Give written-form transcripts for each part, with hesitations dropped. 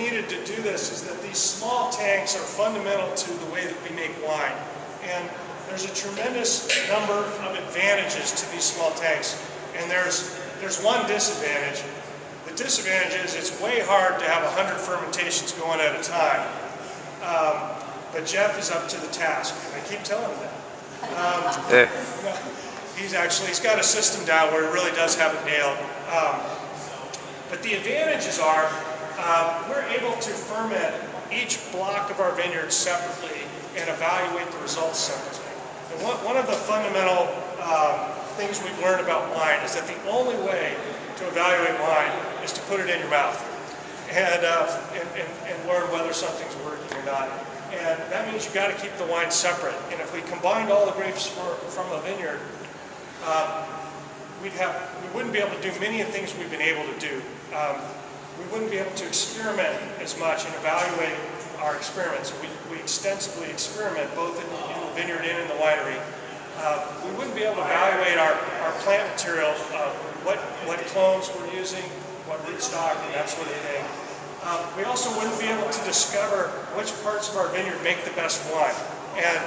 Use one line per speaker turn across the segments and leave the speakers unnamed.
needed to do this is that these small tanks are fundamental to the way that we make wine. And there's a tremendous number of advantages to these small tanks. And there's one disadvantage. The disadvantage is it's way hard to have 100 fermentations going at a time. But Jeff is up to the task, and I keep telling him that. He's got a system down where he really does have it nailed. But the advantages are we're able to ferment each block of our vineyard separately and evaluate the results separately. And one of the fundamental things we've learned about wine is that the only way to evaluate wine is to put it in your mouth and learn whether something's working or not. And that means you've got to keep the wine separate. And if we combined all the grapes from a vineyard, we wouldn't be able to do many of the things we've been able to do. We wouldn't be able to experiment as much and evaluate our experiments. We extensively experiment both in the vineyard and in the winery. We wouldn't be able to evaluate our plant material, what clones we're using, what rootstock, and that sort of thing. We also wouldn't be able to discover which parts of our vineyard make the best wine. And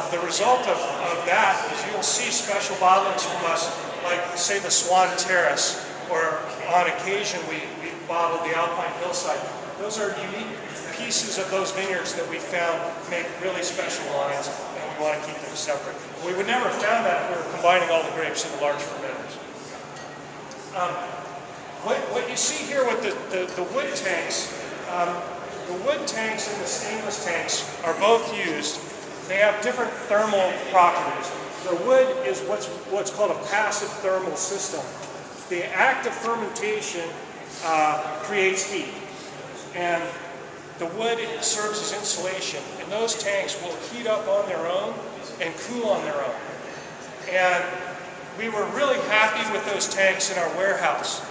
the result of that is you'll see special bottlings from us, like say the Swan Terrace, or on occasion we bottle the Alpine Hillside. Those are unique pieces of those vineyards that we found make really special wines, and we want to keep them separate. We would never have found that if we were combining all the grapes in the large fermenters. What you see here with the wood tanks, the wood tanks and the stainless tanks are both used. They have different thermal properties. The wood is what's called a passive thermal system. The act of fermentation creates heat, and the wood serves as insulation, and those tanks will heat up on their own and cool on their own. And we were really happy with those tanks in our warehouse.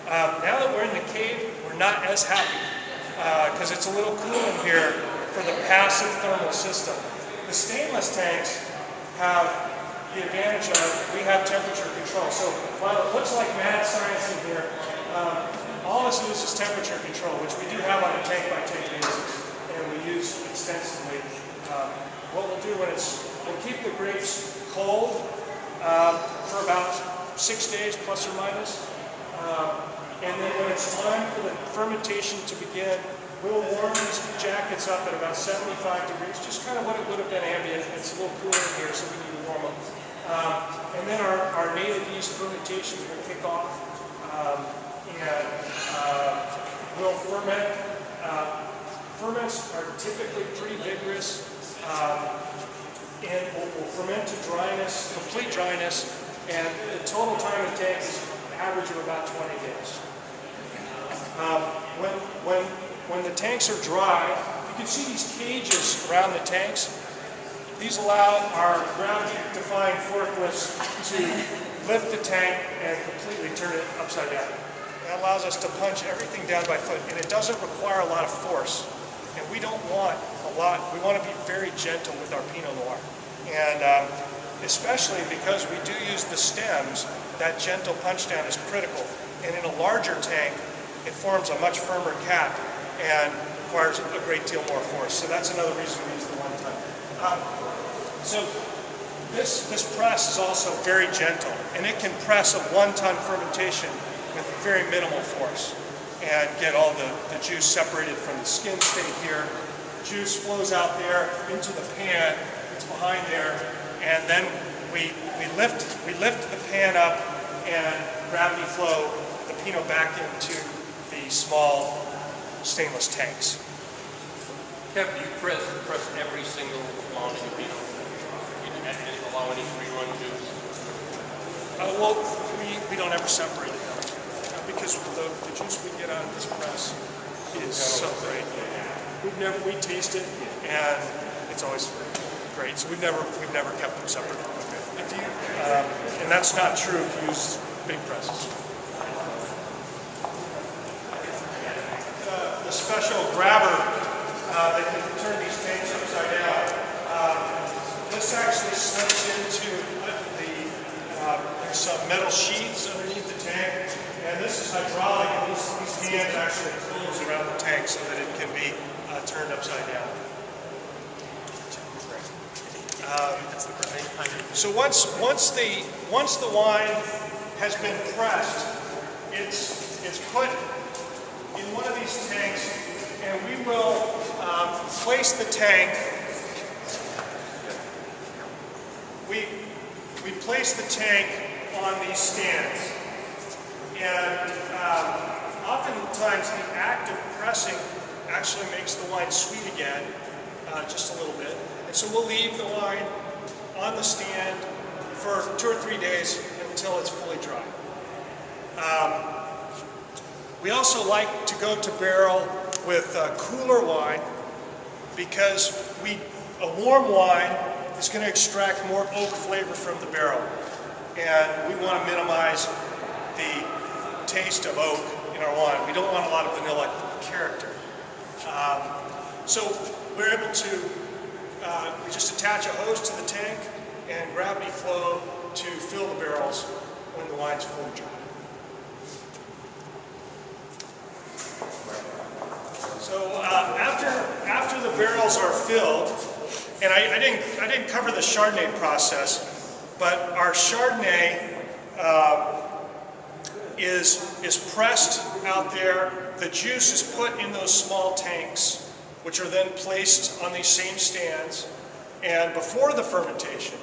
Now that we're in the cave, we're not as happy because it's a little cool in here for the passive thermal system. The stainless tanks have the advantage of we have temperature control. So while it looks like mad science in here, all this is temperature control, which we do have on a tank-by-tank basis, and we use extensively. What we'll do we'll keep the grapes cold for about 6 days, plus or minus. And then when it's time for the fermentation to begin, we'll warm these jackets up at about 75 degrees, just kind of what it would have been ambient. It's a little cooler in here, so we need to warm them. And then our native yeast fermentations will kick off, and we'll ferment. Ferments are typically pretty vigorous, and we'll ferment to dryness, complete dryness, and the total time it takes is an average of about 20 days. When the tanks are dry, you can see these cages around the tanks. These allow our gravity-defying forklifts to lift the tank and completely turn it upside down. That allows us to punch everything down by foot, and it doesn't require a lot of force. And we don't want a lot. We want to be very gentle with our Pinot Noir. And especially because we do use the stems, that gentle punch down is critical. And in a larger tank, it forms a much firmer cap and requires a great deal more force. So that's another reason we use the 1 ton. So this press is also very gentle, and it can press a 1 ton fermentation with very minimal force and get all the juice separated from the skin state here. Juice flows out there into the pan. It's behind there, and then we lift the pan up and gravity flow the Pinot back into the small stainless tanks.
Kevin, do you press every single amount of your Pinot? You didn't allow any free-run juice?
Well, we don't ever separate it because the juice we get out of this press is so great. We taste it, and it's always great. So we've never kept them separate. And that's not true if you use big presses. The special grabber that can turn these tanks upside down. This actually slips into there's some metal sheaths underneath the tank, and this is hydraulic, and these hands actually close around the tank so that it can be turned upside down. So once the wine has been pressed, it's put in one of these tanks, and we will place the tank. We place the tank on these stands, and oftentimes the act of pressing actually makes the wine sweet again, just a little bit. And so we'll leave the wine on the stand for 2 or 3 days until it's fully dry. We also like to go to barrel with cooler wine because a warm wine is going to extract more oak flavor from the barrel, and we want to minimize the taste of oak in our wine. We don't want a lot of vanilla character. So we're able to we just attach a hose to the tank and gravity flow to fill the barrels when the wine's fully dry. So after the barrels are filled, and I didn't cover the Chardonnay process, but our Chardonnay is pressed out there. The juice is put in those small tanks, which are then placed on these same stands. And before the fermentation,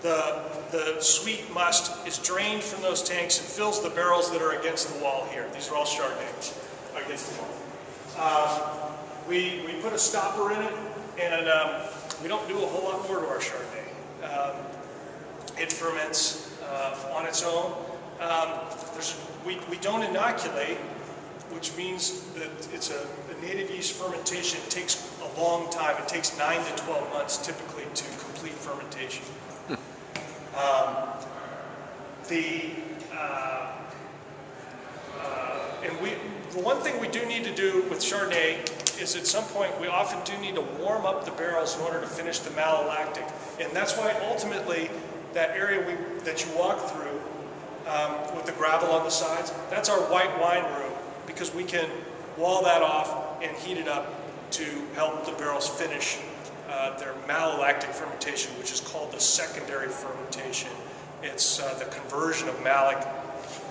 the sweet must is drained from those tanks and fills the barrels that are against the wall here. These are all Chardonnay against the wall. We put a stopper in it, and we don't do a whole lot more to our Chardonnay. It ferments on its own. We don't inoculate, which means that it's a native yeast fermentation. It takes a long time. It takes 9 to 12 months typically to complete fermentation. The one thing we do need to do with Chardonnay is at some point we often do need to warm up the barrels in order to finish the malolactic. And that's why ultimately that area that you walk through with the gravel on the sides, that's our white wine room, because we can wall that off and heat it up to help the barrels finish their malolactic fermentation, which is called the secondary fermentation. It's the conversion of malic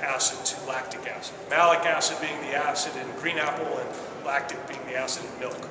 acid to lactic acid. Malic acid being the acid in green apple and lactic being the acid in milk.